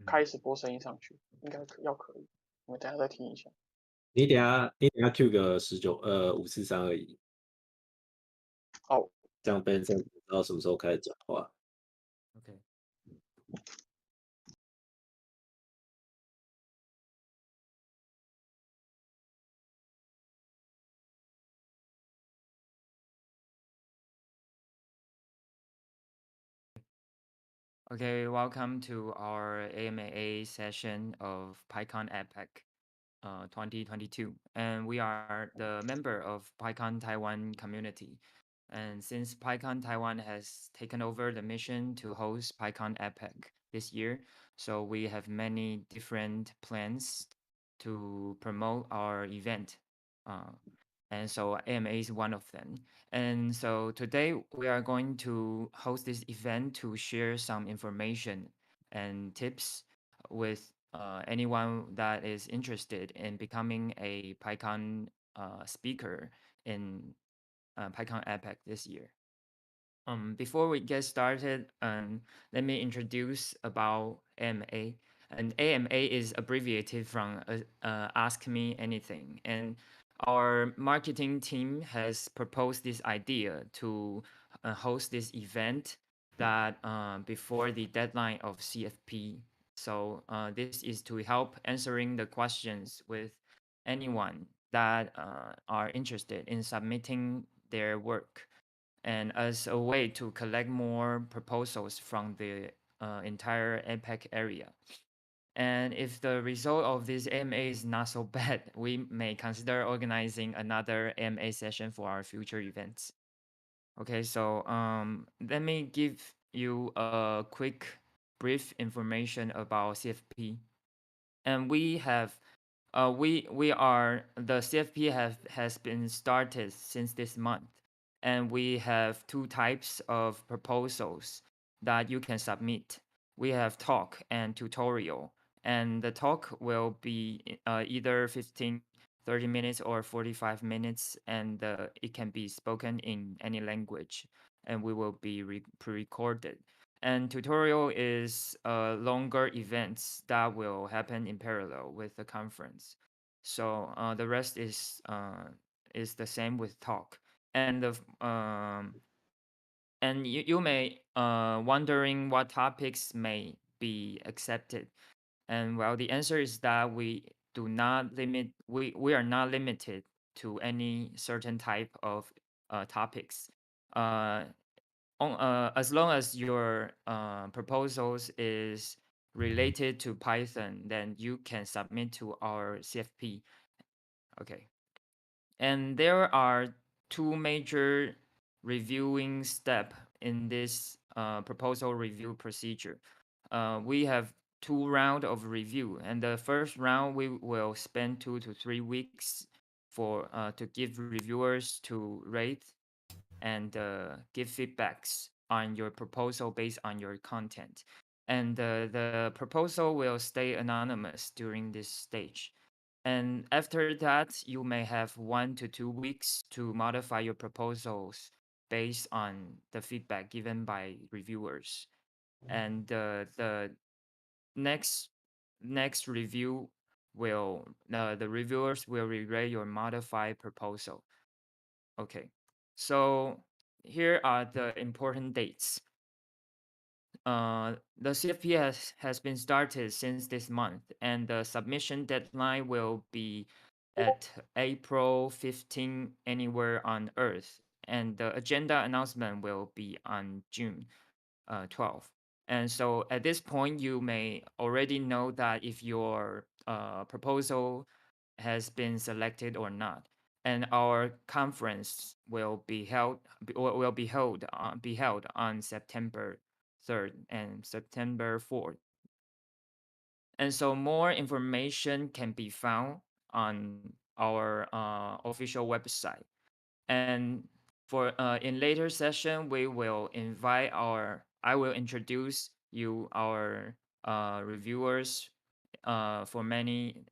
开始播声音上去，应该可以。我们等一下再听一下。你等一下 Q 个543而已，好这样 Ben 知道什么时候开始讲话。OK。Okay, welcome to our AMA session of PyCon APAC 2022. And we are the member of PyCon Taiwan community. And since PyCon Taiwan has taken over the mission to host PyCon APAC this year, so we have many different plans to promote our event. And so AMA is one of them. And so today we are going to host this event to share some information and tips with anyone that is interested in becoming a PyCon speaker in PyCon APAC this year. Before we get started, let me introduce about AMA. And AMA is abbreviated from Ask Me Anything. And our marketing team has proposed this idea to host this event that before the deadline of CfP. So this is to help answering the questions with anyone that are interested in submitting their work, and as a way to collect more proposals from the entire APAC area. And if the result of this AMA is not so bad, we may consider organizing another AMA session for our future events. Okay, so let me give you a quick brief information about CFP. And we have the CFP has been started since this month, and we have two types of proposals that you can submit. We have talk and tutorial, and the talk will be either 15, 30 minutes or 45 minutes, and it can be spoken in any language, and we will be pre-recorded. And tutorial is longer events that will happen in parallel with the conference. So the rest is the same with talk. And you may wondering what topics may be accepted. And well, the answer is that we are not limited to any certain type of topics. As long as your proposals is related to Python, then you can submit to our CFP. Okay. And there are two major reviewing step in this proposal review procedure. We have two round of review, and the first round we will spend 2 to 3 weeks for to give reviewers to rate and give feedbacks on your proposal based on your content. And the proposal will stay anonymous during this stage. And after that, you may have 1 to 2 weeks to modify your proposals based on the feedback given by reviewers. And the next review will the reviewers will rewrite your modified proposal. Okay, so here are the important dates. The CFP has been started since this month, and the submission deadline will be at April 15 anywhere on Earth, and the agenda announcement will be on June 12. And so at this point, you may already know that if your proposal has been selected or not. And our conference will be held on September 3rd and September 4th. And so more information can be found on our official website. And for in later session, I will introduce you our reviewers for many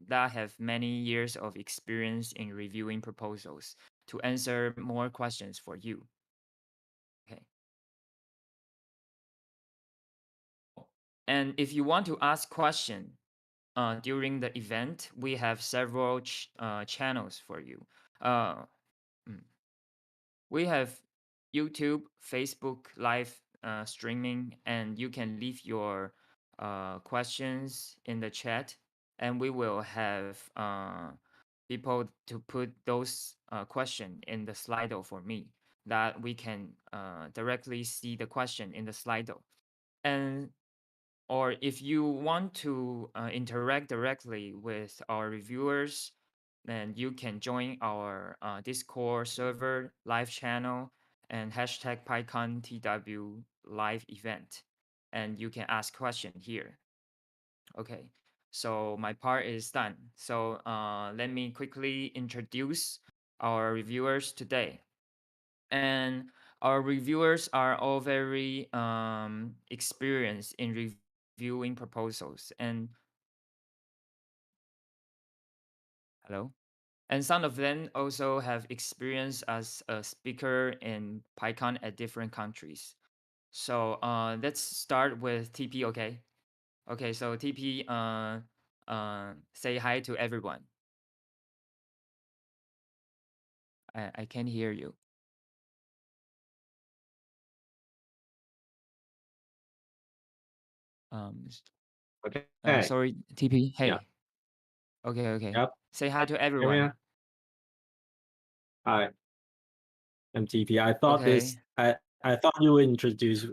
that have many years of experience in reviewing proposals to answer more questions for you. Okay. And if you want to ask question during the event, we have several channels for you. Uh, mm, we have YouTube, Facebook live streaming, and you can leave your questions in the chat, and we will have people to put those question in the Slido for me, that we can directly see the question in the Slido. And or if you want to interact directly with our reviewers, then you can join our Discord server live channel and hashtag PyConTW live event, and you can ask question here. Okay, so my part is done. So let me quickly introduce our reviewers today. And our reviewers are all very experienced in reviewing proposals. And hello. And some of them also have experience as a speaker in PyCon at different countries. So let's start with TP. Okay. Okay. So TP, say hi to everyone. I can't hear you. Um, Okay. sorry, TP. Hey. Yeah. Okay. Okay. Yep. Say hi to Hear me? everyone. Hi, I'm TP. I thought Okay. I thought you would introduce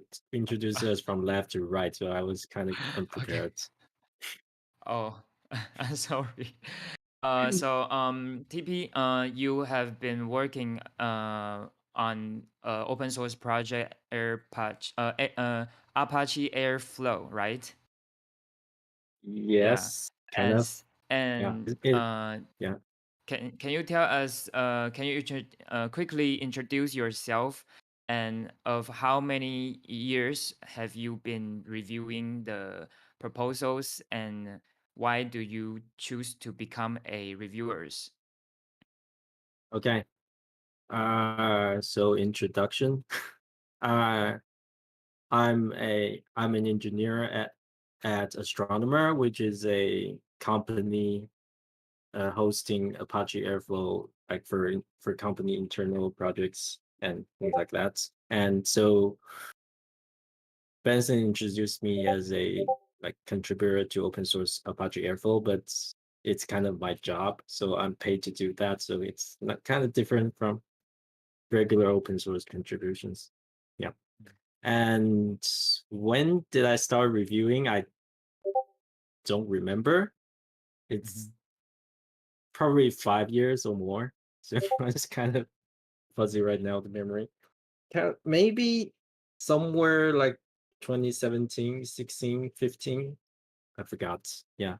us from left to right, so I was kind of Okay. unprepared. Oh, I'm sorry. So TP, you have been working on open source project Apache Airflow, right? Yeah. Yes, kind of. As Yeah. and Yeah. can you tell us can you quickly introduce yourself, and of how many years have you been reviewing the proposals, and why do you choose to become a reviewers? Okay. So introduction. Uh, I'm an engineer at Astronomer, which is a company hosting Apache Airflow, like for company internal projects and things like that. And so Benson introduced me as a like contributor to open source Apache Airflow, but it's kind of my job, so I'm paid to do that. So it's not kind of different from regular open source contributions. Yeah. And when did I start reviewing? I don't remember. It's probably 5 years or more. So it's kind of fuzzy right now, the memory. Maybe somewhere like 2017, 16, 15. I forgot. Yeah.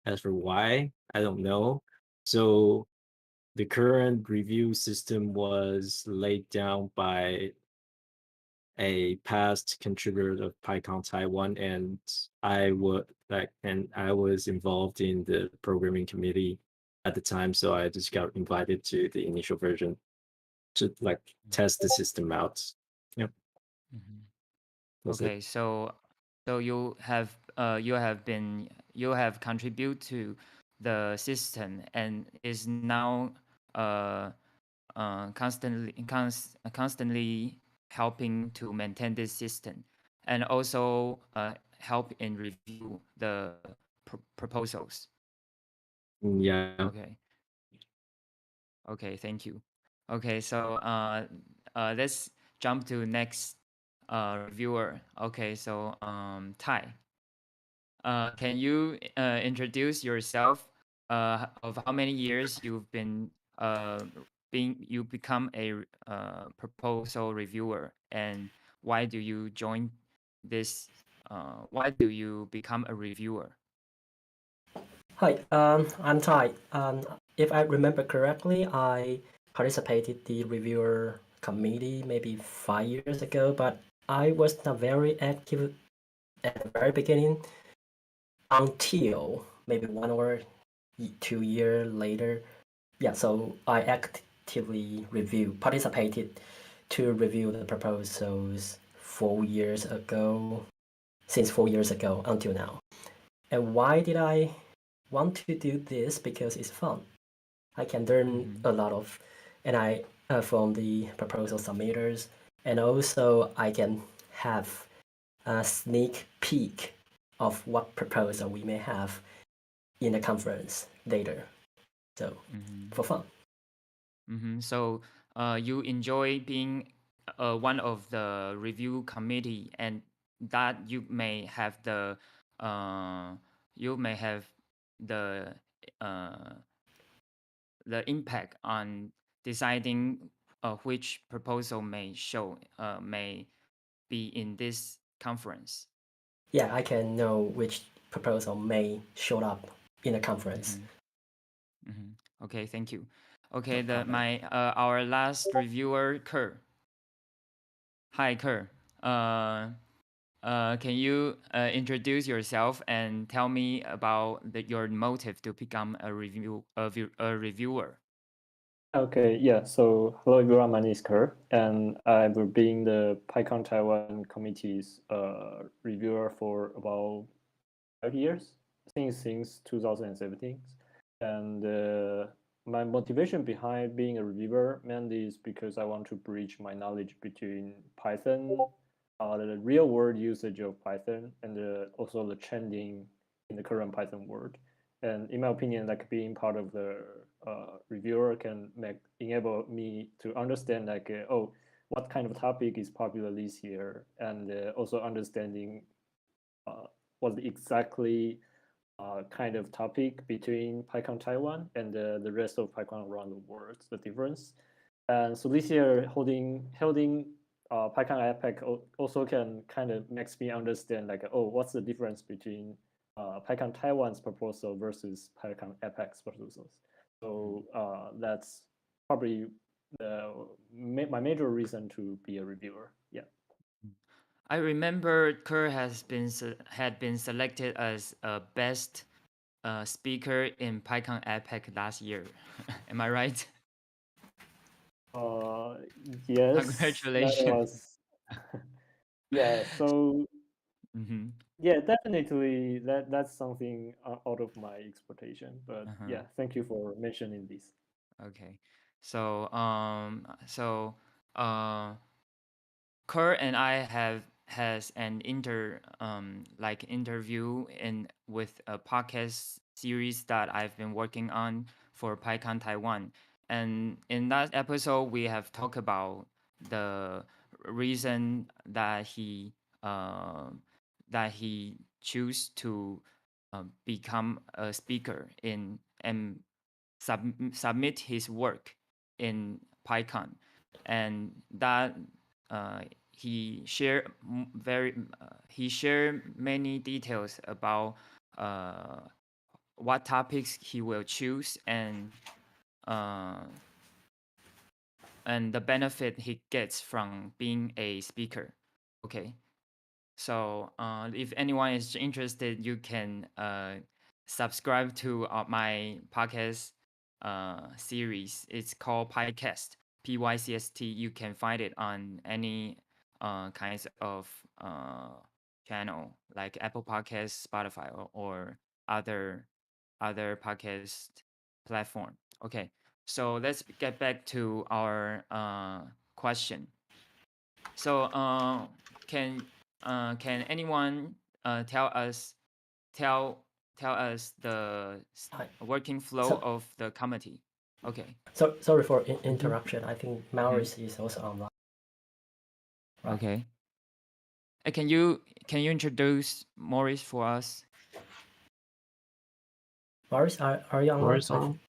As for why, I don't know. So the current review system was laid down by a past contributor of PyCon Taiwan, and I was involved in the programming committee at the time, so I just got invited to the initial version to like test the system out. Yep. That's it. Okay, so you have contributed to the system and is now uh, constantly helping to maintain this system, and also help in review the proposals. Yeah. Okay. Okay, thank you. Okay, so let's jump to next reviewer. Okay, so Ty, can you introduce yourself? Of how many years you've been you become a proposal reviewer, and why do you join this? Why do you become a reviewer? Hi, I'm Ty. If I remember correctly, I participated the reviewer committee maybe 5 years ago, but I was not very active at the very beginning until maybe 1 or 2 years later. Yeah, so I actively participated to review the proposals 4 years ago. since 4 years ago until now. And why did I want to do this? Because it's fun. I can learn a lot of, and I from the proposal submitters, and also I can have a sneak peek of what proposal we may have in the conference later. So for fun. So you enjoy being one of the review committee, and that you may have the impact on deciding which proposal may be in this conference. Yeah, I can know which proposal may show up in the conference. Okay, thank you. Okay, No problem. our last reviewer, Kerr. Hi, Kerr. Can you introduce yourself and tell me about your motive to become a reviewer? Okay, yeah. So hello everyone, my name is Kerr, and I've been the PyCon Taiwan committee's reviewer for about 5 years, I think since 2017. And my motivation behind being a reviewer mainly is because I want to bridge my knowledge between Python, the real world usage of Python, and also the trending in the current Python world. And in my opinion, like being part of the reviewer can enable me to understand like, oh, what kind of topic is popular this year, and also understanding what exactly kind of topic between PyCon Taiwan and the rest of PyCon around the world, the difference. And so this year, holding PyCon APAC also can kind of makes me understand like, oh, what's the difference between PyCon Taiwan's proposal versus PyCon APAC's proposals. So that's probably my major reason to be a reviewer. Yeah. I remember Kerr had been selected as a best speaker in PyCon APAC last year. Am I right? Yes. Congratulations. That was yeah. So yeah, definitely that's something out of my expectation. But yeah, thank you for mentioning this. Okay, so Kerr and I has an interview with a podcast series that I've been working on for PyCon Taiwan, and in that episode we have talked about the reason that he chose to become a speaker in and submit his work in PyCon, and that he shared many details about what topics he will choose and the benefit he gets from being a speaker. Okay, so if anyone is interested, you can subscribe to my podcast series. It's called PyCast, PYCST. You can find it on any kinds of channel like Apple Podcasts, Spotify, or other podcast platform. Okay, so let's get back to our question. So can anyone tell us the working flow of the committee? Okay. So sorry for interruption. I think Maurice is also online. Right. Okay. Can you introduce Maurice for us? Maurice, are you online? Maurice on?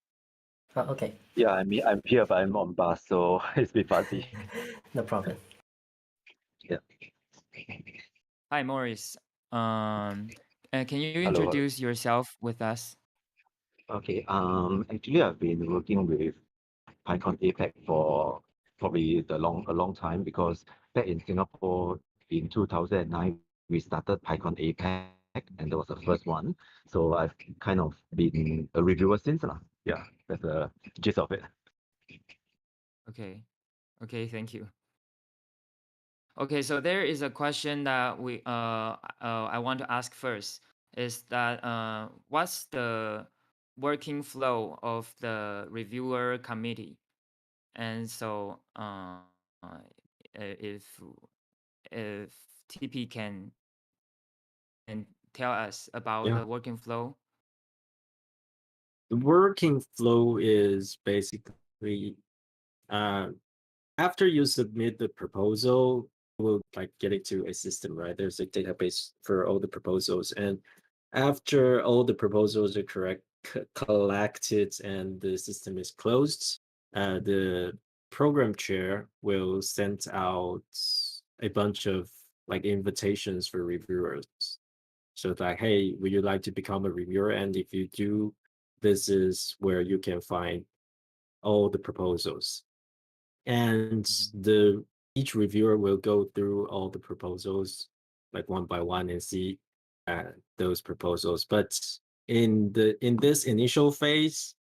Okay. Yeah, I mean, I'm here, but I'm on bus, so it's a bit fuzzy. No problem. Yeah. Hi, Maurice. Can you Hello. introduce yourself with us? Okay. Actually, I've been working with PyCon APAC for probably a long time, because back in Singapore in 2009 we started PyCon APAC, and that was the first one. So I've kind of been a reviewer since lah. Yeah, that's the gist of it. Okay. Okay, thank you. Okay, so there is a question that I want to ask first. Is that what's the working flow of the reviewer committee? And so if TP can tell us about Yeah. the working flow. The working flow is basically after you submit the proposal, we'll like get it to a system, right? There's a database for all the proposals, and after all the proposals are collected and the system is closed, the program chair will send out a bunch of like invitations for reviewers. So it's like, hey, would you like to become a reviewer? And if you do, this is where you can find all the proposals. And each reviewer will go through all the proposals like one by one and see those proposals. But in this initial phase,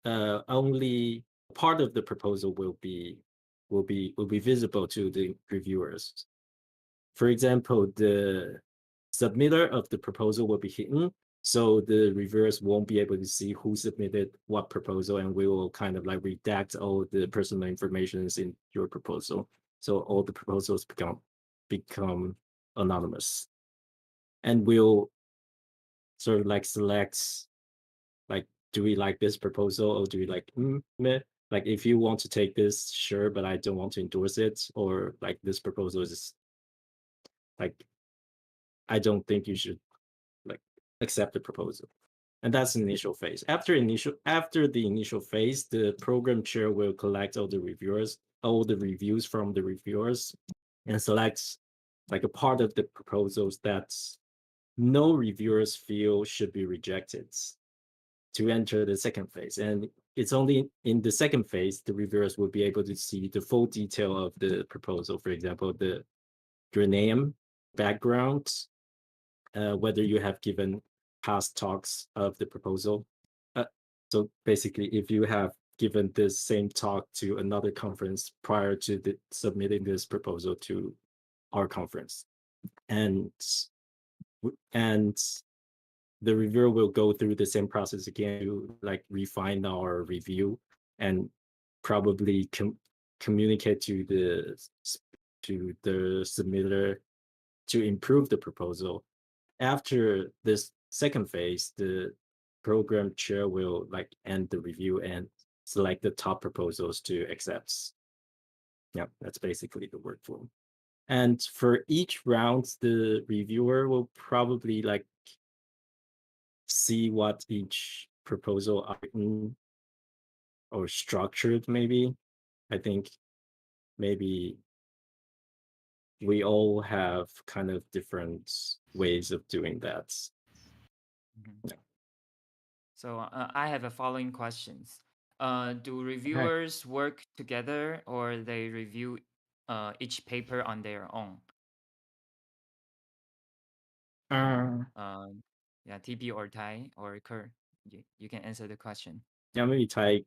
only part of the proposal will be visible to the reviewers. For example, the submitter of the proposal will be hidden, so the reviewers won't be able to see who submitted what proposal, and we will kind of like redact all the personal informations in your proposal. So all the proposals become anonymous. And we'll sort of like select, like, do we like this proposal, or do we like meh? Like, if you want to take this, sure, but I don't want to endorse it, or like this proposal is like, I don't think you should like accept the proposal. And that's the initial phase. After the initial phase, the program chair will collect all the reviews from the reviewers, and select like a part of the proposals that no reviewers feel should be rejected to enter the second phase. And it's only in the second phase the reviewers will be able to see the full detail of the proposal. For example, your name, background, whether you have given past talks of the proposal. So basically, if you have given this same talk to another conference prior to submitting this proposal to our conference, and the reviewer will go through the same process again to like refine our review and probably communicate to the submitter to improve the proposal. After this second phase, the program chair will like end the review and select the top proposals to accept. Yeah, that's basically the workflow. And for each round, the reviewer will probably like see what each proposal item or structured, maybe. I think maybe we all have kind of different ways of doing that. Yeah. So I have a following questions. Do reviewers work together, or they review each paper on their own? Yeah, TP or Tai or Kerr, you can answer the question. Yeah, maybe Tai.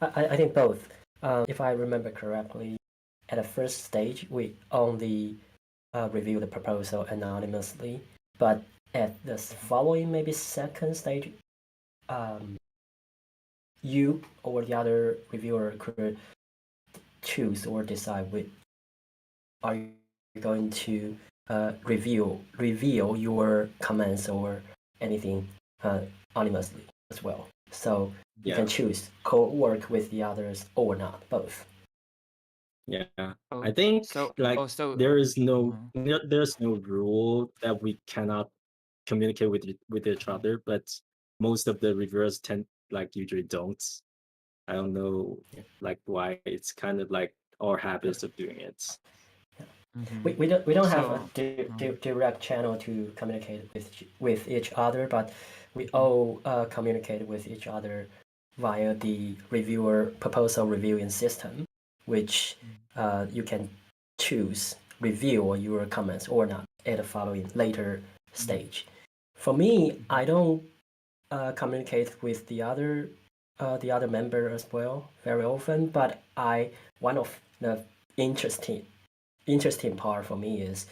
I think both. If I remember correctly, at the first stage, we only review the proposal anonymously, but at the following, maybe second stage, you or the other reviewer could choose or decide which are you going to reveal your comments or anything anonymously as well. So you can choose co-work with the others or not, both. Yeah, Oh, I think so like there's no rule that we cannot communicate with each other, but most of the reviewers usually don't. I don't know like why. It's kind of like our habits of doing it. We don't have a direct channel to communicate with each other, but we all communicate with each other via the reviewer proposal reviewing system, which you can choose review your comments or not at the following later stage. For me, I don't communicate with the other member as well very often, but one of the interesting part for me is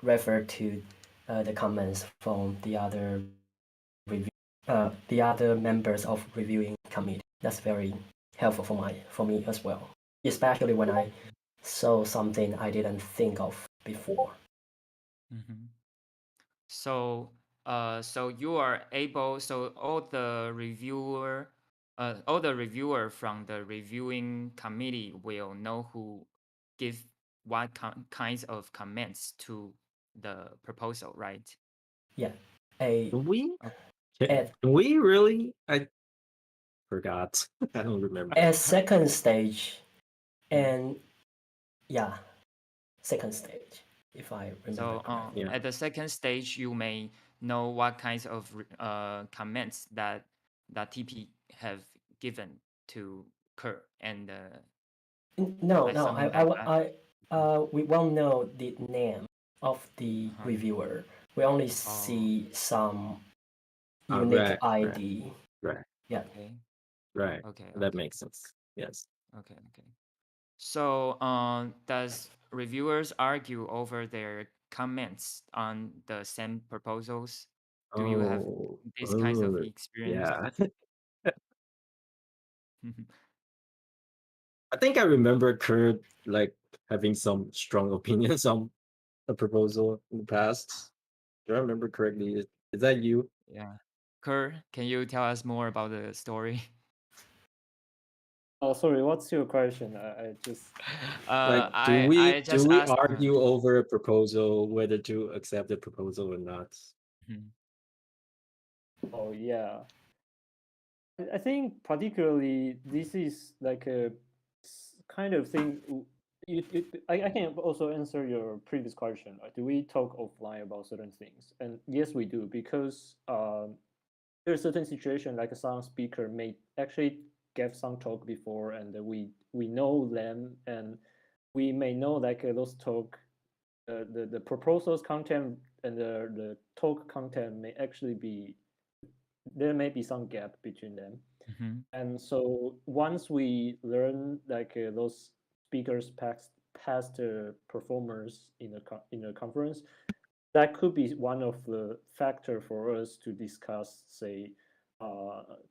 refer to the comments from the other members of reviewing committee. That's very helpful for me as well, especially when I saw something I didn't think of before. Mm-hmm. So, so you are able. So all the reviewer from the reviewing committee will know who give what kinds of comments to the proposal, right? Yeah, a Can we? at Can we really? I forgot. I don't remember. at second stage, and yeah, second stage, if I remember So correctly. Yeah. at the second stage, you may know what kinds of comments that TP have given to Kerr, and No, like no, something like that. we won't know the name of the Uh-huh. reviewer. We only Oh, see some unique Right. ID. Right. Yeah. okay, Right. okay, That okay, makes sense. Yes. okay, okay. So, does reviewers argue over their comments on the same proposals? Do you have these kinds of experience? Yeah. I think I remember Kurt like having some strong opinions on a proposal in the past. Do I remember correctly? Is that you? Yeah. Kerr, can you tell us more about the story? Oh, sorry, what's your question? I just Like, do we I just asked. argue over a proposal whether to accept the proposal or not? Mhm. oh yeah. I think particularly this is like a kind of thing. I can also answer your previous question. Do we talk offline about certain things? And yes, we do, because there's certain situation like some speaker may actually give some talk before, and we know them, and we may know like those talk, the proposals content and the talk content may actually be, there may be some gap between them. Mhm. And so once we learn like those speakers past performers in a conference, that could be one of the factor for us to discuss. Say,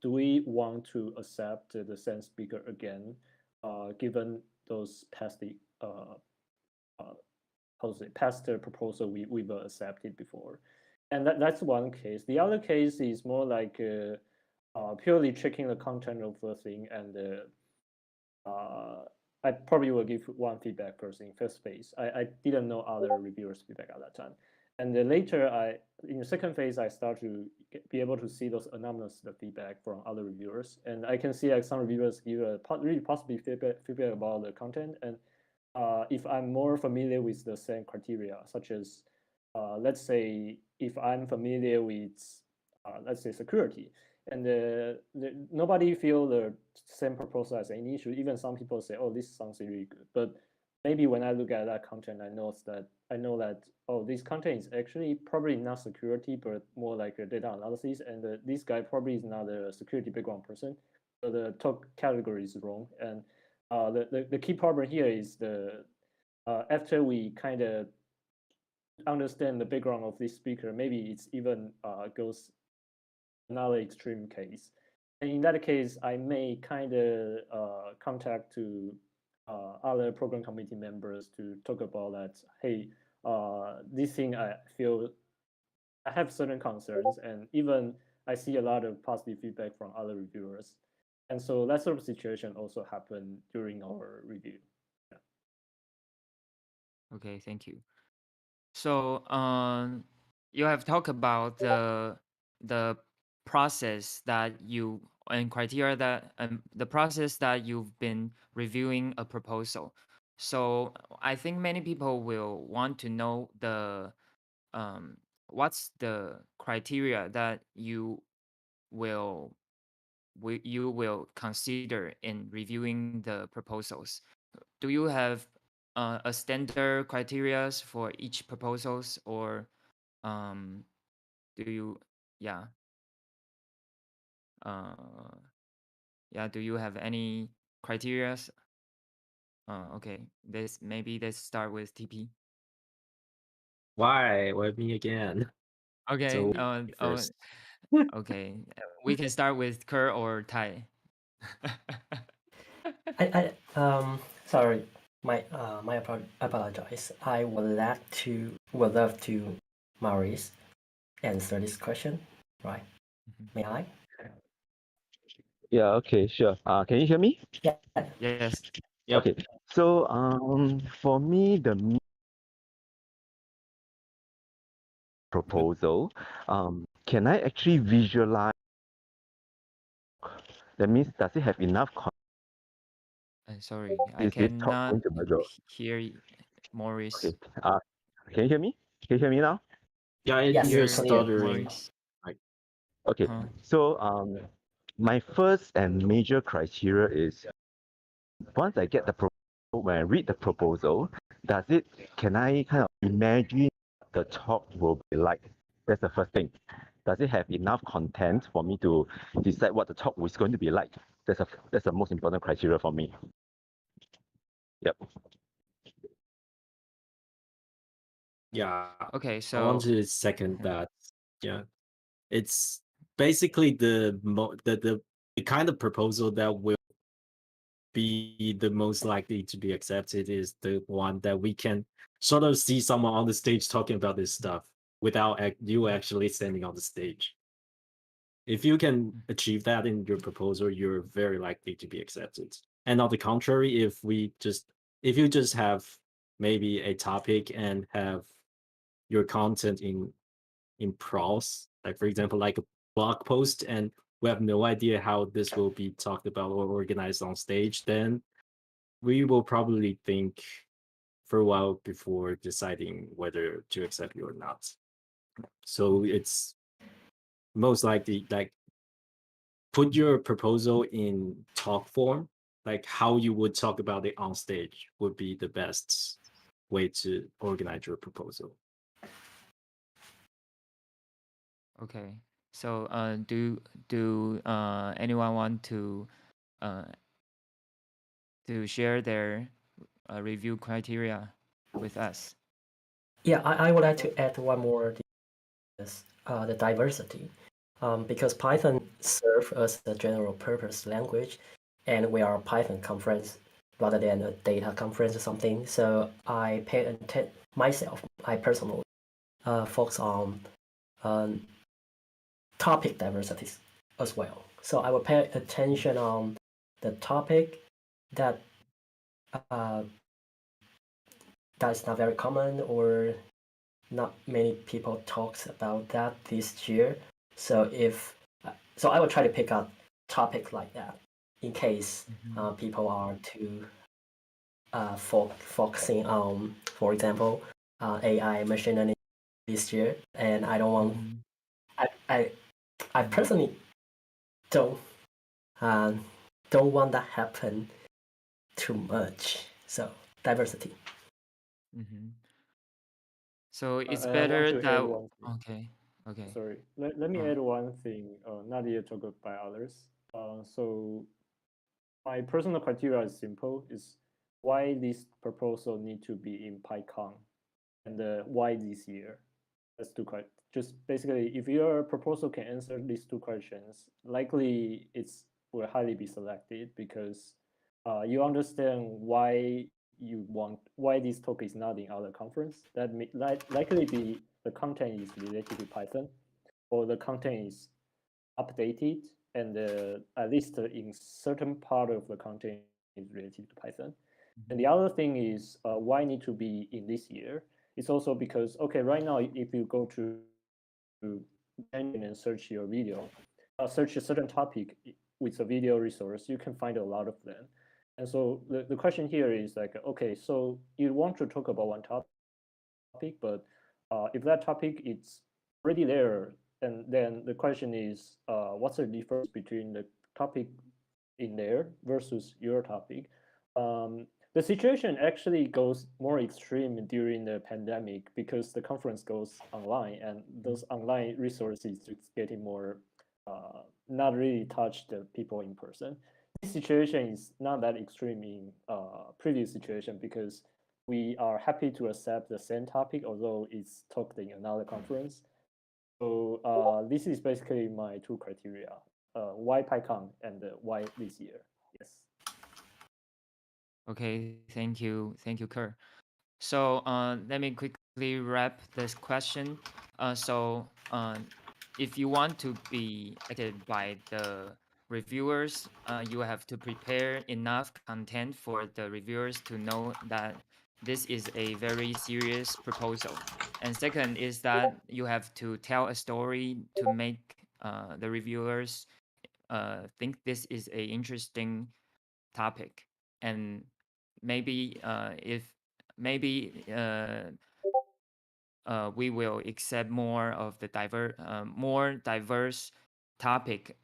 do we want to accept the same speaker again, given those past how to say, past proposal we've accepted before, and that's one case. The other case is more like purely checking the content of the thing, and I probably will give one feedback first in first phase. I didn't know other reviewers' feedback at that time, and then later in the second phase I start to be able to see those anonymous feedback from other reviewers, and I can see like some reviewers give a really positive feedback about the content, and if I'm more familiar with the same criteria, such as, let's say, if I'm familiar with, let's say, security, and nobody feel the same proposal as any issue. Even some people say, "Oh, this sounds really good," but maybe when I look at that content, I know that oh, this content is actually probably not security, but more like a data analysis, and this guy probably is not a security background person, so the talk category is wrong, and the key problem here is after we kind of understand the background of this speaker, maybe it's even goes another extreme case. And in that case, I may kind of contact to other program committee members to talk about that. Hey, this thing I feel I have certain concerns, and even I see a lot of positive feedback from other reviewers. And so that sort of situation also happened during our review. Okay, thank you. So, you have talked about the process that you and criteria that the process that you've been reviewing a proposal. So, I think many people will want to know what's the criteria that will you will consider in reviewing the proposals. Do you have a standard criteria for each proposals, or um, do you yeah uh, yeah do you have any criteria? Okay. Maybe let's start with TP. Why? Why me again? Okay. So first. Okay. We can start with Kerr or Tai. Sorry, my apologize. I would love to Maurice answer this question, right? May I? Yeah, okay, sure. Can you hear me? Yeah. Yes. Yep. Okay. So for me, the proposal, can I actually visualize? That means, does it have enough Sorry, I is this talk cannot going to measure? hear Maurice. Okay. Can you hear me? Can you hear me now? Yeah, Yes, you're clear. stuttering. Maurice. Okay. Huh? So my first and major criteria is, once I get the proposal, when I read the proposal, can I kind of imagine the talk will be like? That's the first thing. Does it have enough content for me to decide what the talk is going to be like? That's the most important criteria for me. Yep. Yeah. Okay, I want so to second that. Yeah. It's basically the kind of proposal that will be the most likely to be accepted is the one that we can sort of see someone on the stage talking about this stuff without you actually standing on the stage. If you can achieve that in your proposal, you're very likely to be accepted. And on the contrary, if you just have maybe a topic and have your content in prose, like for example, like a blog post, and we have no idea how this will be talked about or organized on stage, then we will probably think for a while before deciding whether to accept you or not. So it's most likely like put your proposal in talk form, like how you would talk about it on stage would be the best way to organize your proposal. okay. So do anyone want to share their review criteria with us? Yeah, I would like to add one more. The diversity, because Python serves as a general purpose language, and we are a Python conference rather than a data conference or something. So I personally focus on topic diversity as well. So I will pay attention on the topic that that's not very common or not many people talks about that this year. So I will try to pick up topics like that in case people are too focusing on, for example, AI machine learning this year, and I don't want. I personally don't want that happen too much. So diversity. So it's I want better to add that one thing. okay. Sorry, let me add one thing, not yet talked by others. So my personal criteria is simple: is why this proposal need to be in PyCon, and why this year. That's two questions. Just basically, if your proposal can answer these two questions, likely it's will highly be selected because you understand why this talk is not in other conference. That may likely be the content is related to Python, or the content is updated, and at least in certain part of the content is related to Python. And the other thing is why need to be in this year? It's also because, okay, right now, if you go to engine and search your video, search a certain topic with a video resource, you can find a lot of them. And so the question here is like, okay, so you want to talk about one topic, but if that topic is already there, and then the question is, what's the difference between the topic in there versus your topic? The situation actually goes more extreme during the pandemic because the conference goes online, and those online resources is getting more not really touch the people in person. this situation is not that extreme in previous situation because we are happy to accept the same topic, although it's talked in another conference. So this is basically my two criteria: why PyCon and why this year. Yes. Okay, thank you, Kerr. So let me quickly wrap this question. If you want to be accepted by the reviewers, you have to prepare enough content for the reviewers to know that this is a very serious proposal. And second is that you have to tell a story to make the reviewers think this is a interesting topic. And maybe we will accept more of the more diverse topic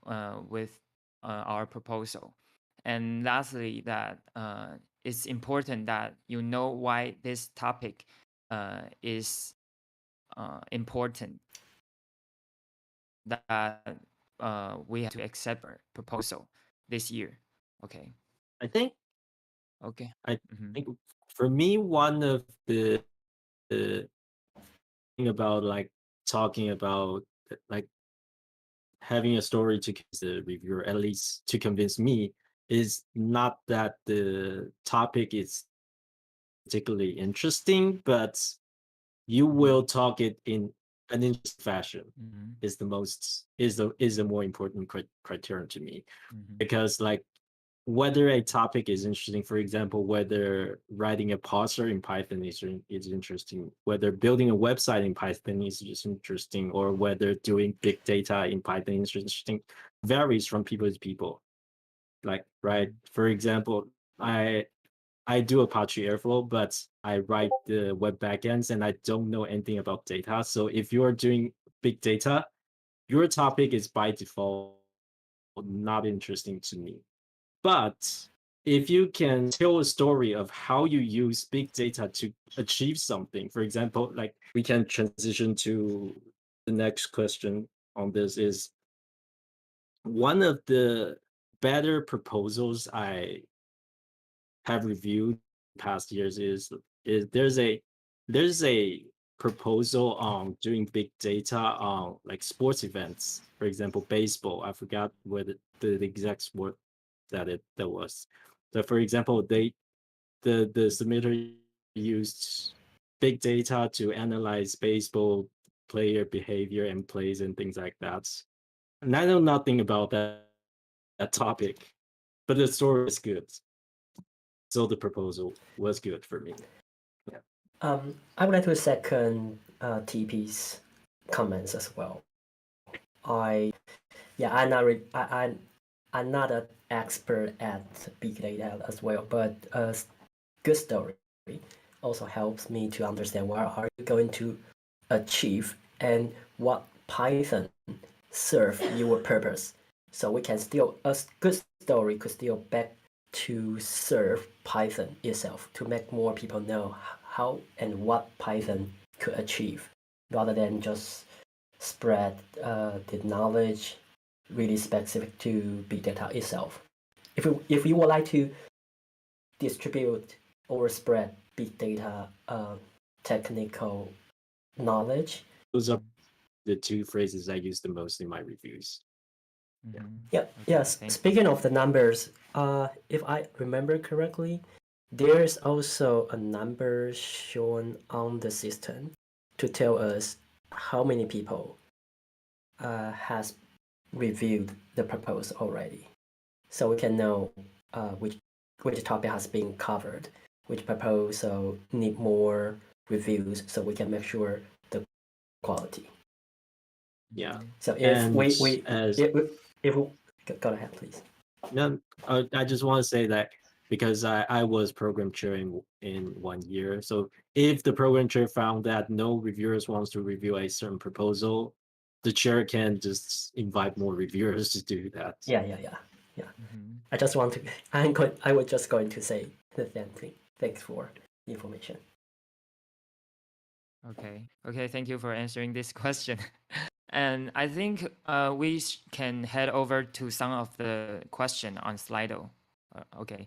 with our proposal. And lastly, that it's important that you know why this topic is important, that we have to accept our proposal this year. Okay. I think Okay. I think for me, one of the thing about like talking about like having a story to convince the reviewer, at least to convince me, is not that the topic is particularly interesting, but you will talk it in an interesting fashion. Is the more important criterion to me, because like whether a topic is interesting, for example, whether writing a parser in Python is interesting, whether building a website in Python is just interesting, or whether doing big data in Python is interesting, varies from people to people. Like, right, for example, I do Apache Airflow, but I write the web backends and I don't know anything about data. So if you're doing big data, your topic is by default not interesting to me. But if you can tell a story of how you use big data to achieve something, for example, like we can transition to the next question on this is one of the better proposals I have reviewed past years is there's a proposal on doing big data on like sports events, for example, baseball. I forgot what the exact sport that was. So for example, the submitter used big data to analyze baseball player behavior and plays and things like that. And I know nothing about that topic, but the story is good. So the proposal was good for me. Yeah. I would like to second TP's comments as well. I'm not an expert at big data as well, but a good story also helps me to understand what are you going to achieve and what Python serve your purpose. So we can still, a good story could still back to serve Python itself to make more people know how and what Python could achieve, rather than just spread the knowledge really specific to big data itself. If we would like to distribute or spread big data technical knowledge, Those are the two phrases I use the most in my reviews. Yes. Speaking of the numbers, if I remember correctly, there's also a number shown on the system to tell us how many people has reviewed the proposal already, so we can know which topic has been covered, which proposal need more reviews, so we can make sure the quality. Yeah. So if and if we go ahead, please. No, I just want to say that because I was program chair in 1 year. So if the program chair found that no reviewers wants to review a certain proposal, the chair can just invite more reviewers to do that. Yeah. I just want to. I was just going to say the same thing. Thanks for the information. Okay. Thank you for answering this question. And I think we can head over to some of the question on Slido. Okay.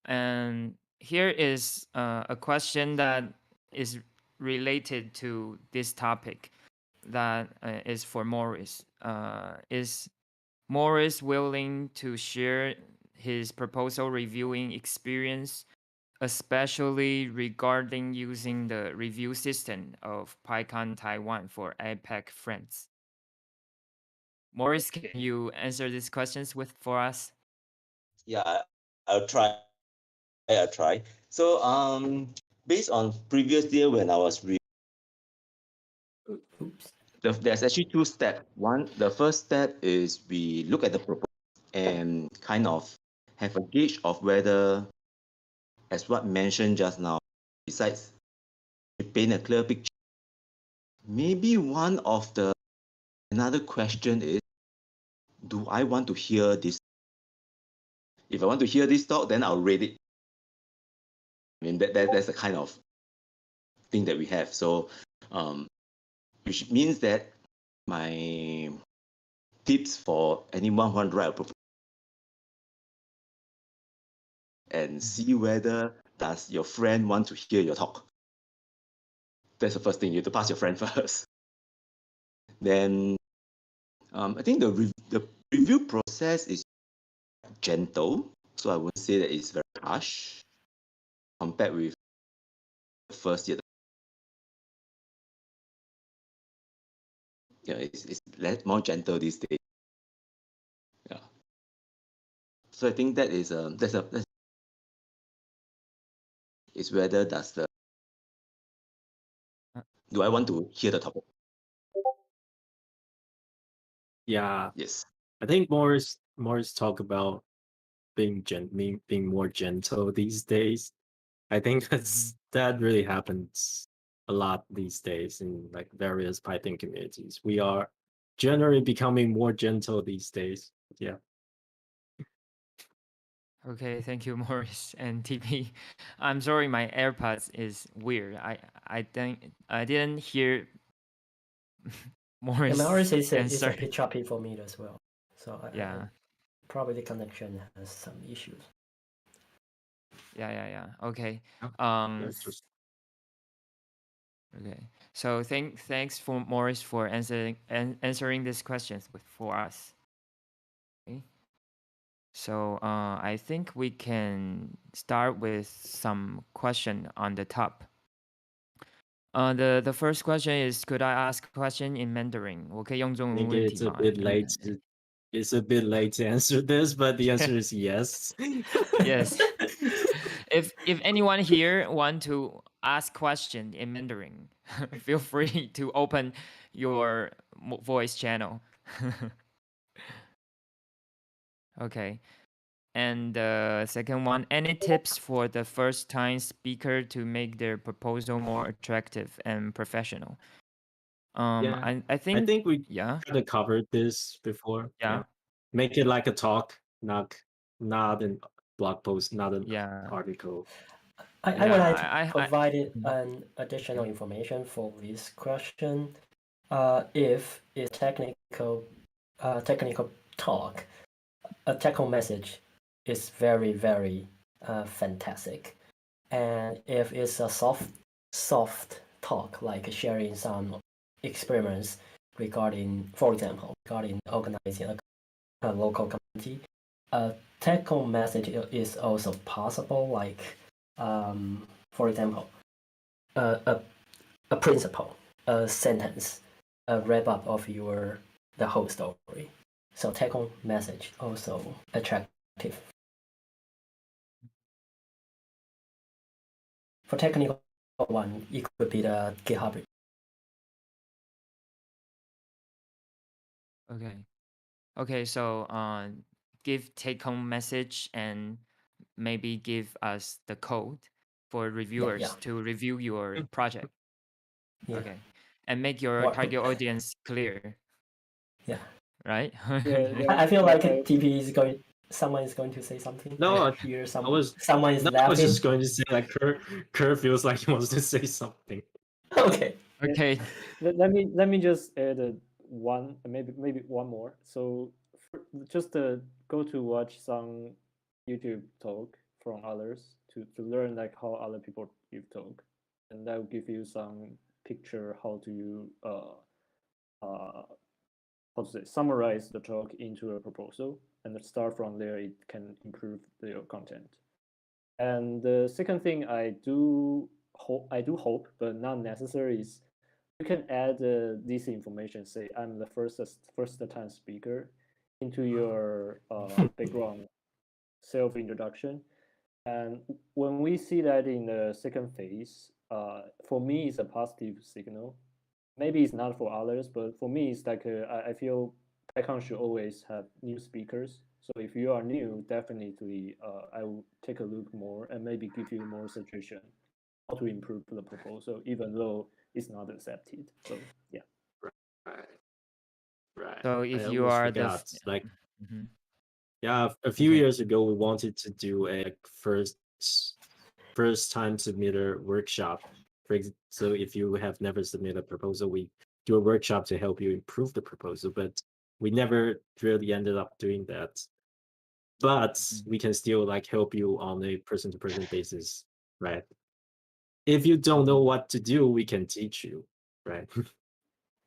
And here is a question that is related to this topic that is for Maurice. Is Maurice willing to share his proposal reviewing experience, especially regarding using the review system of PyCon Taiwan for APAC friends? Maurice, can you answer these questions for us? Yeah, I'll try. I'll try. So, based on previous year when I was Oops. there's actually two steps. The first step is we look at the proposal and kind of have a gauge of whether, as what mentioned just now, besides paint a clear picture, maybe another question is, do I want to hear this? If I want to hear this talk, then I'll rate it. I mean, that's the kind of thing that we have. So, which means that my tips for anyone who want to write a proposal and see whether does your friend want to hear your talk. That's the first thing. You have to pass your friend first. Then, I think the review process is gentle, so I wouldn't say that it's very harsh compared with the first year. Yeah, it's more gentle these days. Yeah. So I think that is is whether do I want to hear the topic? Yeah, Yes. I think Morris talk about being more gentle these days. I think that really happens a lot these days in like various Python communities. We are generally becoming more gentle these days. Yeah. Okay, thank you, Maurice and TP. I'm sorry, my AirPods is weird. I didn't hear Maurice. Yeah, Maurice is a answer. bit choppy for me as well. So Yeah. Probably the connection has some issues. Yeah. Okay. That's just Okay. So thanks for Maurice for answering these questions for us. Okay. So I think we can start with some question on the top. The first question is, could I ask a question in Mandarin? 我可以用中 I 文 think 问 it's 题 a 吗？ bit late. It's a bit late to answer this, but the answer is yes. Yes. If anyone here want to ask question in Mandarin, feel free to open your voice channel. Okay. And the second one, any tips for the first time speaker to make their proposal more attractive and professional? Yeah, I think we yeah. kind of covered this before. Yeah. Make it like a talk, not a blog post, not an Yeah. article. I Yeah, would like to I provide an additional information for this question. If it's technical talk, a technical message is very, very fantastic. And if it's a soft talk, like sharing some experiments regarding, for example, regarding organizing a local community, a technical message is also possible, like, for example, a principle, a sentence, a wrap up of the whole story. So technical message also attractive. For technical one, it could be the GitHub. Okay. So give take home message and maybe give us the code for reviewers to review your project. Yeah. Okay. And make your target audience clear. Yeah. Right? I feel like someone is going to say something. No, I hear someone is I laughing. was just going to say like Kerr feels like he wants to say something. Okay. Okay. Let me just add one, maybe one more. So just go to watch some YouTube talk from others to learn like how other people give talk, and that will give you some picture how to how to say summarize the talk into a proposal, and start from there. It can improve your content. And the second thing I do hope, but not necessary, is you can add this information. Say I'm the first time speaker into your background self introduction. And when we see that in the second phase, for me, it's a positive signal. Maybe it's not for others, but for me, it's like I feel PyCon should always have new speakers. So if you are new, definitely I will take a look more and maybe give you more suggestion how to improve the proposal, even though it's not accepted. So yeah. Right. So I if you almost are forgot, the like, Mhm. yeah, a few Okay. years ago, we wanted to do a first time submitter workshop. So if you have never submitted a proposal, we do a workshop to help you improve the proposal, but we never really ended up doing that. But we can still like help you on a person-to-person basis, right? If you don't know what to do, we can teach you, right?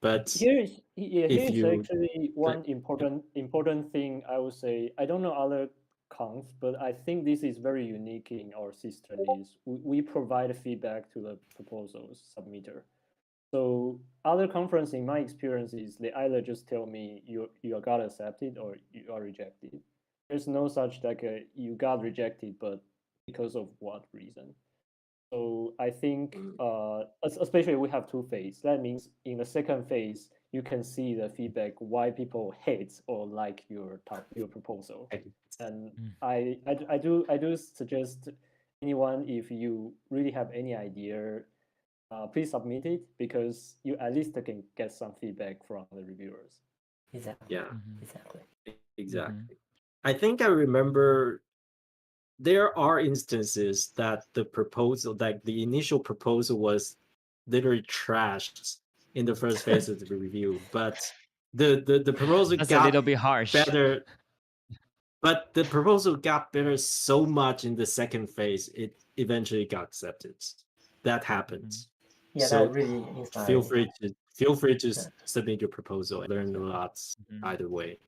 But Here's if you actually one important thing I would say. I don't know other cons, but I think this is very unique in our system. Is we provide feedback to the proposals submitter. So other conference, in my experience, is they either just tell me you got accepted or you are rejected. There's no such like you got rejected, but because of what reason? So I think, especially we have two phases. That means in the second phase, you can see the feedback why people hate or like your proposal. And I do suggest anyone, if you really have any idea, please submit it, because you at least can get some feedback from the reviewers. Exactly. yeah, Exactly. exactly. I think I remember there are instances that the proposal, like the initial proposal, was literally trashed in the first phase of the review, but the proposal That's got a little bit harsh. better. But the proposal got better so much in the second phase, it eventually got accepted. That happens. Yeah, So that really feel inspiring. free to submit your proposal. I learned a lot either way.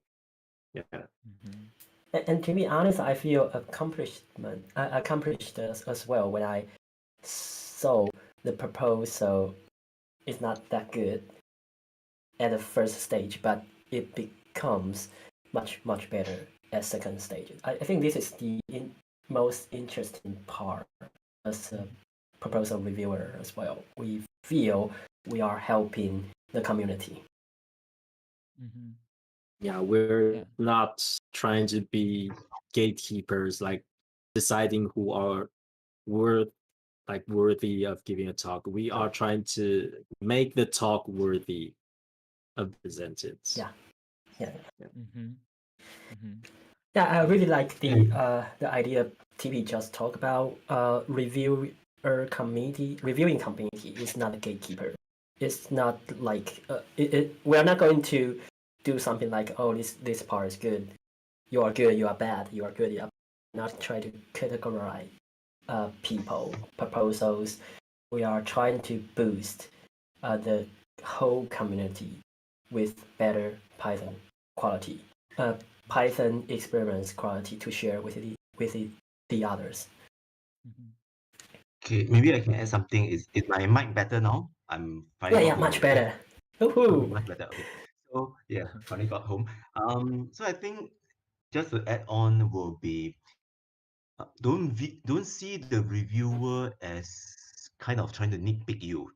Yeah. And to be honest, I feel accomplished as well when I saw the proposal is not that good at the first stage, but it becomes much better at second stage. I think this is the most interesting part as a proposal reviewer as well. We feel we are helping the community. Yeah, we're not trying to be gatekeepers, like deciding who are worthy of giving a talk. We are trying to make the talk worthy of presented. Yeah. Mm-hmm. Yeah, I really like the idea TP just talked about. Reviewing committee is not a gatekeeper. It's not like we are not going to do something like, oh, this part is good, you are good, you are bad, you are good, you are not trying to categorize people proposals. We are trying to boost the whole community with better Python quality. Python experiments quality to share with the others. Okay, maybe I can add something. Is my mic better now? I'm finally got home. Much better. Woohoo! Much better. Okay. So yeah, finally got home. So I think just to add on will be don't see the reviewer as kind of trying to nitpick you.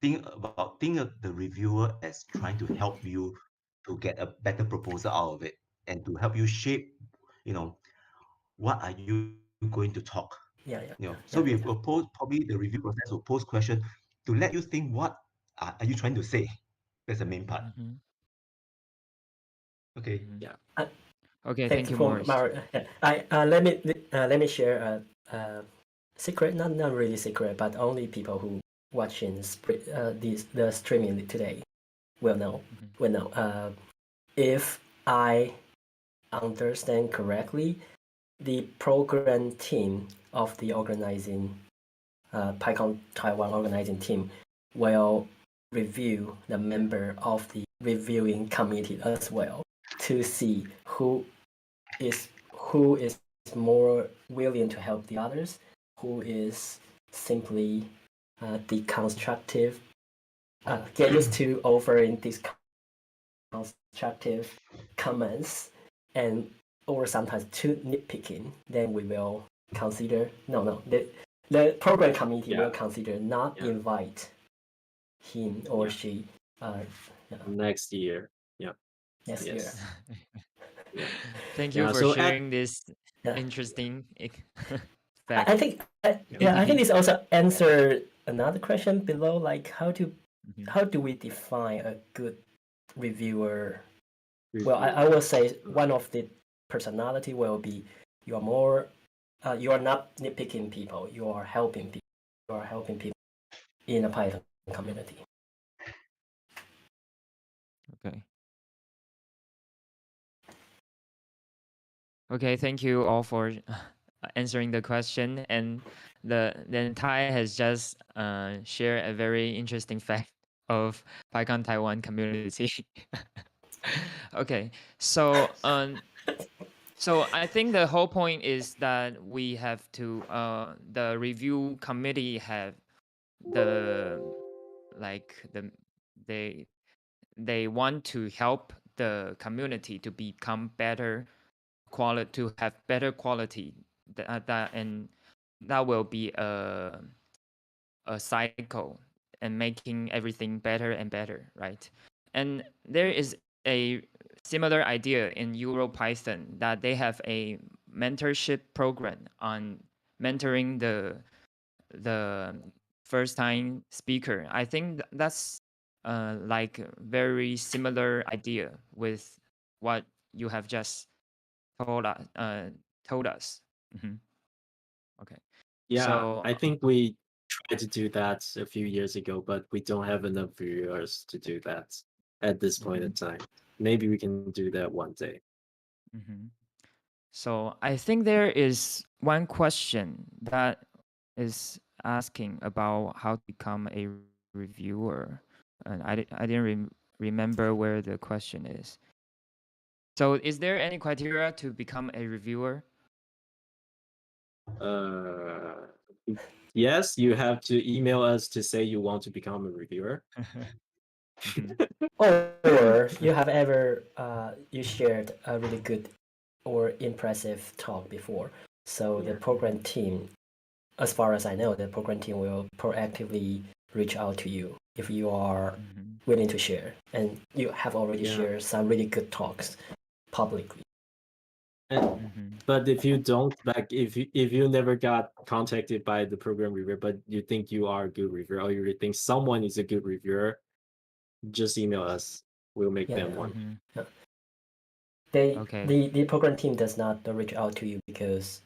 Think of the reviewer as trying to help you to get a better proposal out of it and to help you shape, what are you going to talk. So we will pose, probably the review process will pose question to let you think what are you trying to say. That's the main part. Okay. Yeah. Okay, thank you, Maurice. Let me share a secret, not really secret, but only people who watching the streaming today Well, no. Well, no. If I understand correctly, the program team of the organizing PyCon Taiwan organizing team will review the member of the reviewing committee as well to see who is more willing to help the others, who is simply deconstructive, get used to offering these constructive comments, and or sometimes too nitpicking. Then we will consider the program committee will consider not invite him or she next year. next year. Thank you for sharing this interesting fact. I think I think this also answered another question below, like how do we define a good reviewer? Well, I will say one of the personality will be you are more you are not nitpicking people, you are helping people. You are helping people in a Python community. Okay. Okay, thank you all for answering the question. And then Tai has just shared a very interesting fact of PyCon Taiwan community. Okay, so so I think the whole point is that we have to the review committee have the they want to help the community to become better quality, to have better quality, and that will be a cycle and making everything better and better, right? And there is a similar idea in EuroPython that they have a mentorship program on mentoring the first time speaker. I think that's like a very similar idea with what you have just told us. Okay. Yeah, So I think we tried to do that a few years ago, but we don't have enough viewers to do that at this point in time. Maybe we can do that one day. So I think there is one question that is asking about how to become a reviewer, and I didn't remember where the question is. So is there any criteria to become a reviewer? Yes, you have to email us to say you want to become a reviewer. Or you have ever you shared a really good or impressive talk before. So the program team, as far as I know, the program team will proactively reach out to you if you are willing to share, and you have already shared some really good talks publicly. But if you don't, like if you never got contacted by the program reviewer, but you think you are a good reviewer, or you think someone is a good reviewer, just email us. We'll make them one. The program team does not reach out to you because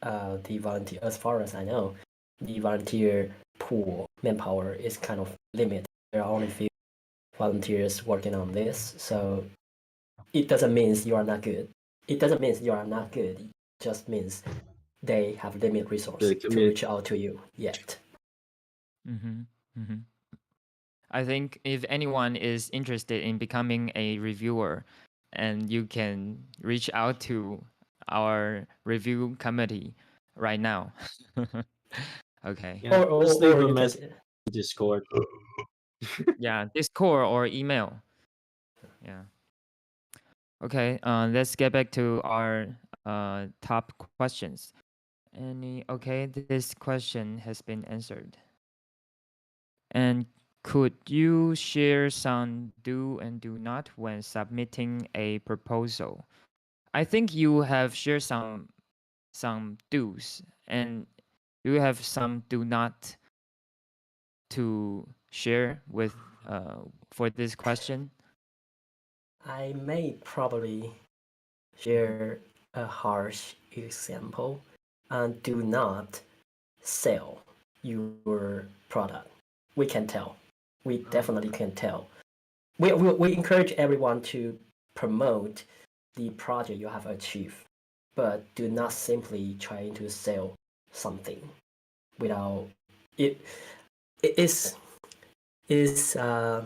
the volunteer, as far as I know, the volunteer pool manpower is kind of limited. There are only few volunteers working on this, so it doesn't mean you are not good. It doesn't mean you are not good. It just means they have limited resources to reach out to you yet. I think if anyone is interested in becoming a reviewer, and you can reach out to our review committee right now. Okay. Yeah, just leave a message in Discord. Yeah, Discord or email. Yeah. Okay, let's get back to our top questions. Okay, this question has been answered. And could you share some do and do not when submitting a proposal? I think you have shared some do's, and you have some do not to share with for this question. I may probably share a harsh example, and do not sell your product. We can tell. We definitely can tell we encourage everyone to promote the project you have achieved, but do not simply try to sell something without it. It is the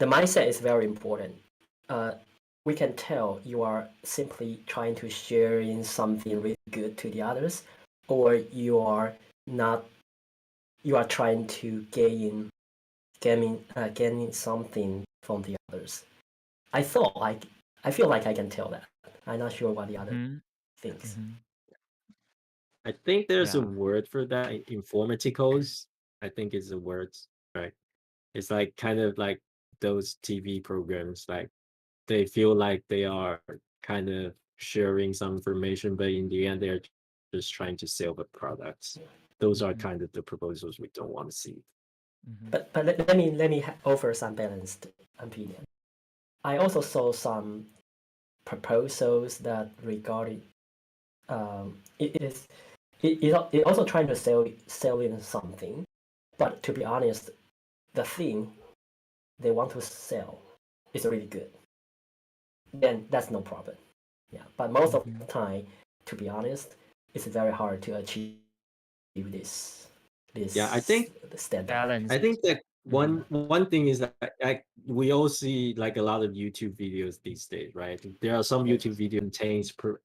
mindset is very important. We can tell you are simply trying to share in something really good to the others, or you are not. You are trying to gaining something from the others. I feel like I can tell that. I'm not sure what the other thinks. I think there's a Yeah. word for that, informaticos. I think it's a word, right? It's like kind of like those TV programs, like they feel like they are kind of sharing some information, but in the end, they're just trying to sell the products. Those are kind of the proposals we don't want to see. But let me offer some balanced opinion. I also saw some proposals that regarding it also trying to sell in something, but to be honest, the thing they want to sell is really good. Then that's no problem. Yeah, but most of the time, to be honest, it's very hard to achieve this. Yeah, I think standard. Balance. I think that one thing is that we all see like a lot of YouTube videos these days, right? There are some YouTube video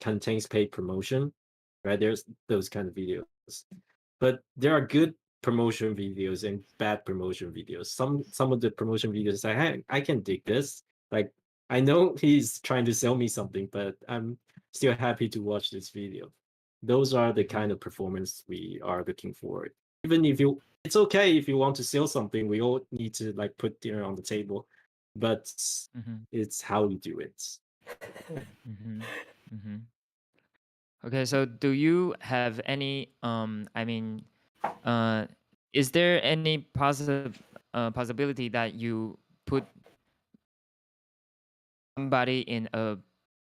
contains paid promotion, right? There's those kind of videos, but there are good promotion videos and bad promotion videos. Some of the promotion videos like, hey, I can dig this. Like I know he's trying to sell me something, but I'm still happy to watch this video. Those are the kind of performance we are looking for. Even if it's okay if you want to sell something, we all need to like put dinner on the table, but it's how we do it. Okay, so do you have any is there any possibility that you put somebody in a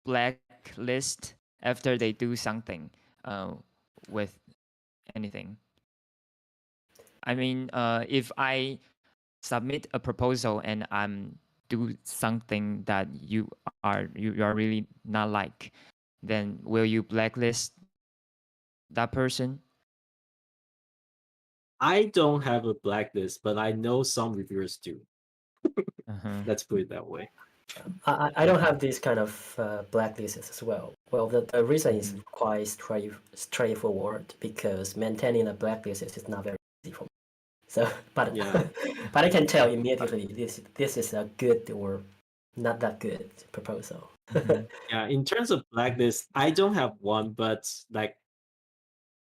blacklist after they do something with anything? I mean, if I submit a proposal and I'm do something that you are really not like, then will you blacklist that person? I don't have a blacklist, but I know some reviewers do. Let's put it that way. I don't have this kind of blacklists as well. Well, the reason is quite straightforward because maintaining a blacklist is not very easy for me. So, but but I can tell immediately this is a good or not that good proposal. Yeah, in terms of blacklist, I don't have one, but like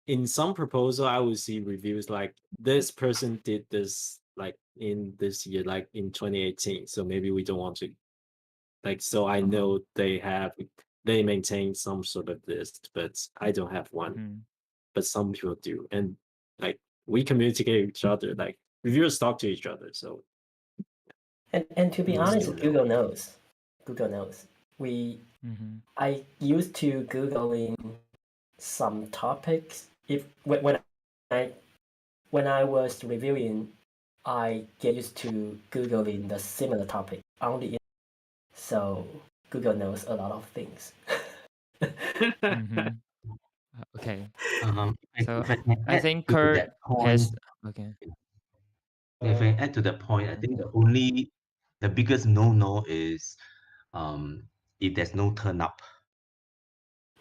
in some proposal, I would see reviews like this person did this like in this year, like in 2018. So maybe we don't want to like. So I know they maintain some sort of list, but I don't have one. But some people do, and like we communicate with each other. Like reviewers talk to each other. So and to be honest, Google knows. I used to Google in some topics. When I was reviewing, I get used to Googling the similar topic only. So Google knows a lot of things. Okay. If So I can I add think to Kurt that point, has okay. if I add to that point, I think the biggest no is if there's no turn up,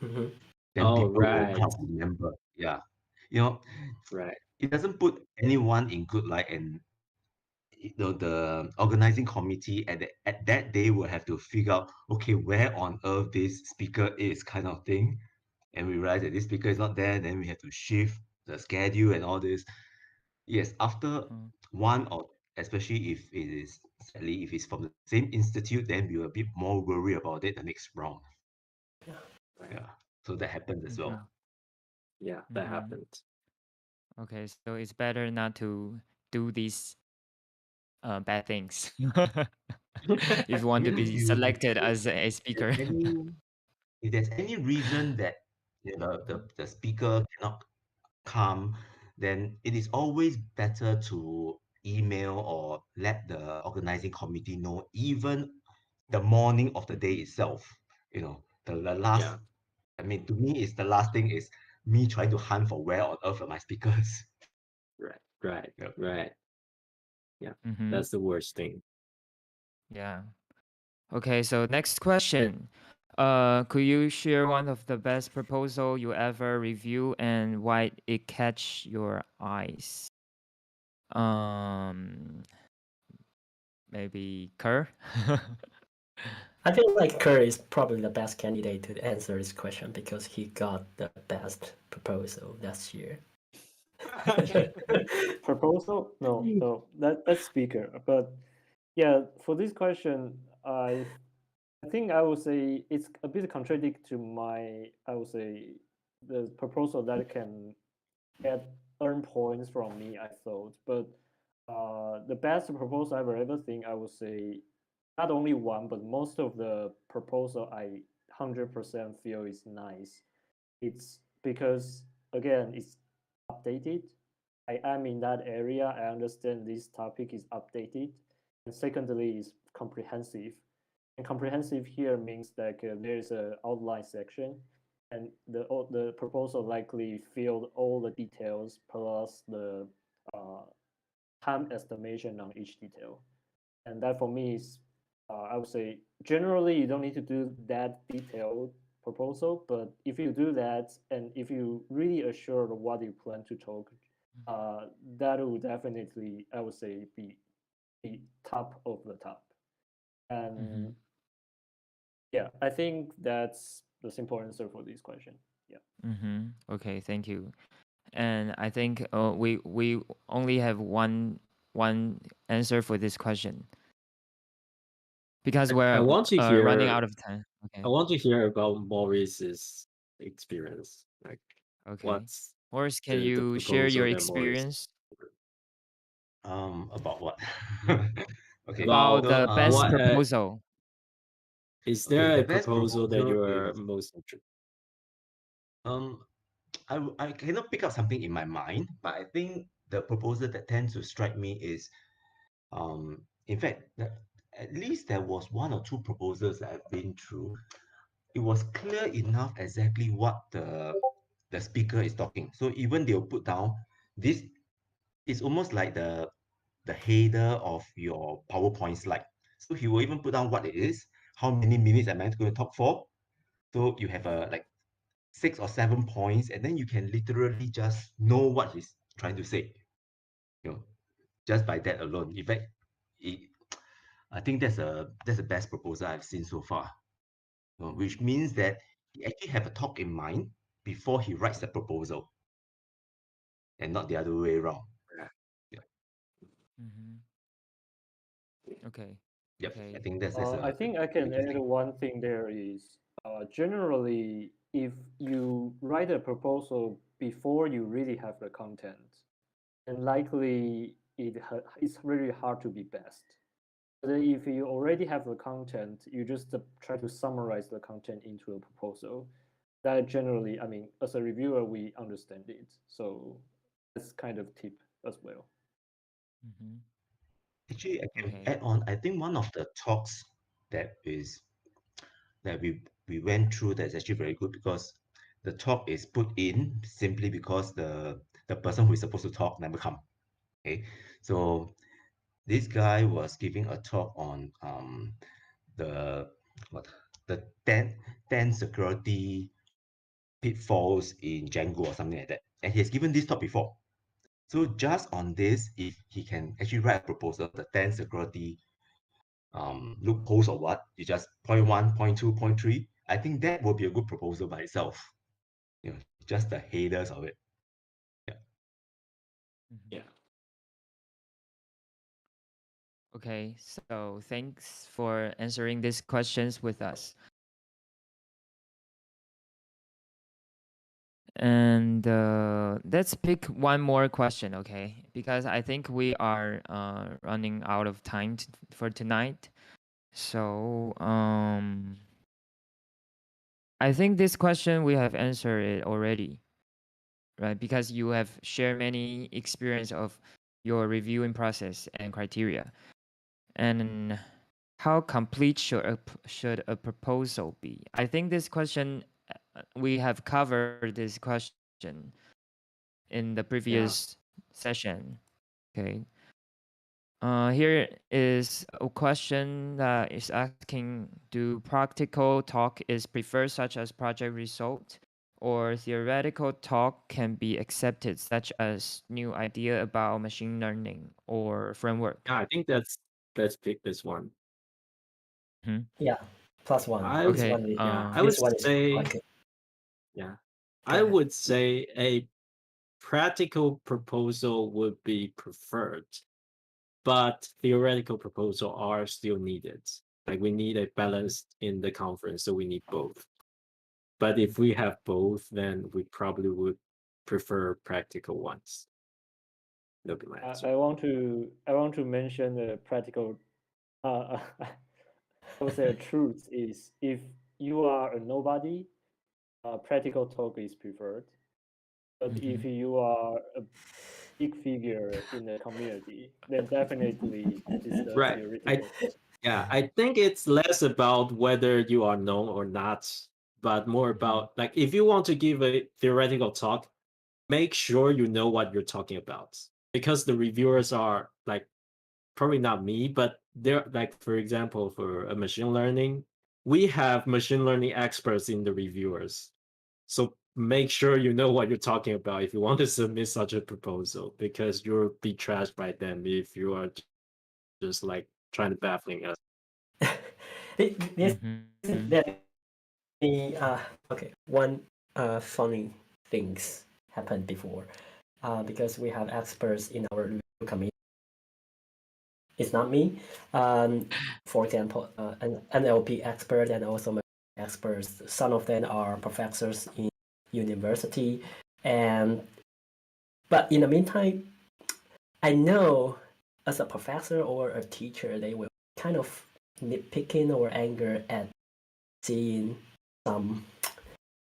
then people will not remember. Yeah. You know, it doesn't put anyone in good light, and the organizing committee at that day will have to figure out, okay, where on earth this speaker is, kind of thing. And we realize that this speaker is not there, then we have to shift the schedule and all this. Yes, after one, or especially if it is sadly if it's from the same institute, then we're a bit more worried about it the next round. Yeah. So that happens as well. Yeah, that happened. Okay, so it's better not to do these bad things if you want to be selected as a speaker. If there's any reason that the speaker cannot come, then it is always better to email or let the organizing committee know even the morning of the day itself. You know, the last, Yeah. I mean, to me, is the last thing is me trying to hunt for where on earth are my speakers. Right. Yep. Right. Yeah. Mm-hmm. That's the worst thing. Yeah. Okay, so next question. Could you share one of the best proposal you ever review and why it catch your eyes? Maybe Kerr? I feel like Kerr is probably the best candidate to answer this question because he got the best proposal last year. Proposal? No, that's speaker. But yeah, for this question, I think I would say it's a bit contradict to I would say the proposal that can earn points from me, I thought. But the best proposal I've ever think, I would say, not only one, but most of the proposal I 100% feel is nice. It's because, again, it's updated. I am in that area. I understand this topic is updated. And secondly, is comprehensive. And comprehensive here means that there's an outline section, and the proposal likely filled all the details plus the uh, time estimation on each detail. And that for me is, I would say, generally you don't need to do that detailed proposal, but if you do that and if you really assured what you plan to talk, that will definitely, I would say, be top of the top. And yeah, I think that's the simple answer for this question. Yeah. Okay, thank you. And I think we only have one answer for this question because I we're want to running hear. out of time. Okay. I want to hear about Maurice's experience. Like, Okay. what's Maurice, can the you share your proposal that Maurice? experience About what? Okay. about About the So, best what proposal? is okay, there the a best proposal that proposal you are is most interested? I cannot pick up something in my mind, but I think the proposal that tends to strike me is in fact at least there was one or two proposals that I've been through. It was clear enough exactly what the speaker is talking. So even they'll put down this is almost like the header of your PowerPoint slide. So he will even put down what it is, how many minutes am I going to talk for. So you have a like 6 or 7 points, and then you can literally just know what he's trying to say. You know, just by that alone. In fact, it, I think that's the best proposal I've seen so far. Which means that he actually have a talk in mind before he writes the proposal, and not the other way around. Yeah. Okay. Yep. Okay. I think that's I think I a can major add thing. one thing there is generally, if you write a proposal before you really have the content, then likely it's really hard to be best. But then if you already have the content, you just try to summarize the content into a proposal. That generally, I mean, as a reviewer, we understand it. So that's kind of tip as well. Actually, I can Okay. add on. I think one of the talks that is that we went through that's actually very good because the talk is put in simply because the person who is supposed to talk never come. Okay, so this guy was giving a talk on the what the 10 security pitfalls in Django or something like that, and he has given this talk before. So just on this, if he can actually write a proposal, the 10 security loopholes or what, you just point one, point two, point three. I think that will be a good proposal by itself. You know, just the headers of it. Yeah. Yeah. Okay. So thanks for answering these questions with us. And let's pick one more question, okay? Because I think we are running out of time for tonight. So I think this question we have answered it already, right? Because you have shared many experience of your reviewing process and criteria. And how complete should a proposal be? I think this question, we have covered this question in the previous session. Okay. Here is a question that is asking, do practical talk is preferred, such as project result, or theoretical talk can be accepted, such as new idea about machine learning or framework? Yeah, I think let's pick this one. Yeah, +1. I This Okay. one is, I would this one is say quite good. yeah. Go I ahead. would say a practical proposal would be preferred, but theoretical proposal are still needed. Like we need a balance in the conference, so we need both. But if we have both, then we probably would prefer practical ones. That'll be my answer. I want to mention the practical. I would say the truth is, if you are a nobody, practical talk is preferred. But if you are a big figure in the community, then definitely it's the Right. theoretical talk. Yeah, I think it's less about whether you are known or not, but more about like if you want to give a theoretical talk, make sure you know what you're talking about. Because the reviewers are like probably not me, but they're like, for example, for a machine learning, we have machine learning experts in the reviewers. So make sure you know what you're talking about if you want to submit such a proposal, because you'll be trashed by them if you are just like trying to baffling us. This let me okay. One funny things happened before, because we have experts in our review committee. It's not me. For example, an NLP expert and also experts. Some of them are professors in university, but in the meantime, I know as a professor or a teacher, they will kind of nitpicking or anger at seeing some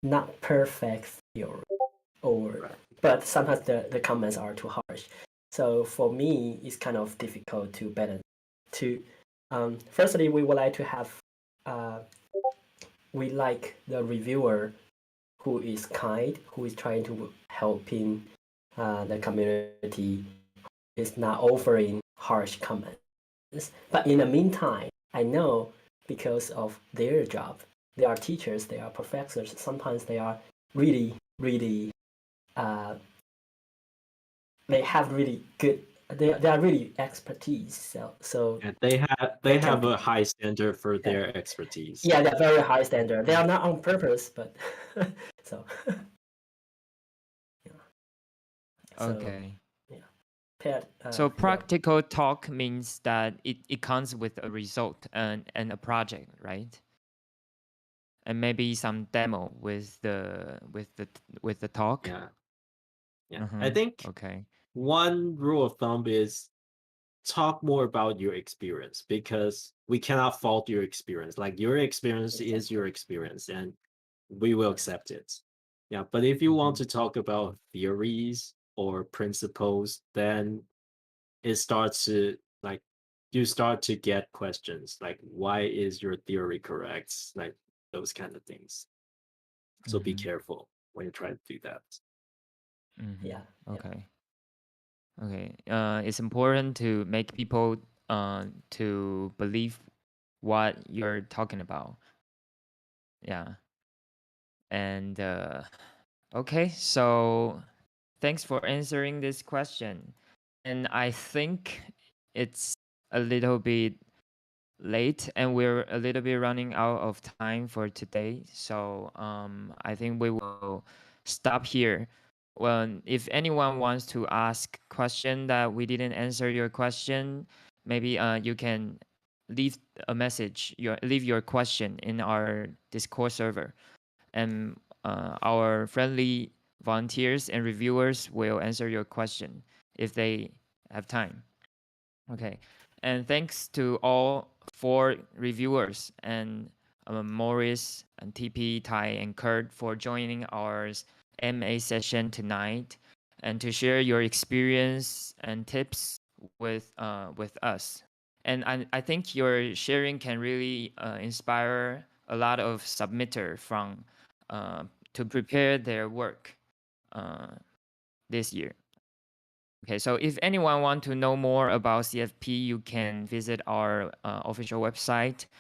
not perfect theory, but sometimes the comments are too harsh. So for me, it's kind of difficult to balance. Firstly, we would like to have we like the reviewer who is kind, who is trying to helping the community, is not offering harsh comments. But in the meantime, I know because of their job, they are teachers, they are professors. Sometimes they are really, really, they have really good. They are really expertise. So And they have a high standard for their expertise. Yeah, they're very high standard. They are not on purpose, but so. Yeah. Okay. So practical talk means that it comes with a result and a project, right? And maybe some demo with the talk. Yeah. I think one rule of thumb is talk more about your experience, because we cannot fault your experience. Like your experience is your experience, and we will accept it. Yeah, but if you want to talk about theories or principles, then it starts to like you start to get questions like, why is your theory correct? Like those kind of things. So be careful when you try to do that. Yeah. Okay. Okay. It's important to make people to believe what you're talking about. Yeah. And okay, so thanks for answering this question. And I think it's a little bit late and we're a little bit running out of time for today. So I think we will stop here. Well, if anyone wants to ask question that we didn't answer your question, maybe you can leave a message, leave your question in our Discord server, and our friendly volunteers and reviewers will answer your question if they have time. Okay, and thanks to all 4 reviewers and Maurice and TP, Tai, and Kurt for joining our MA session tonight. and to share your experience and tips with us. And I think your sharing can really inspire a lot of submitter from to prepare their work this year. Okay, so if anyone want to know more about CFP, you can visit our official website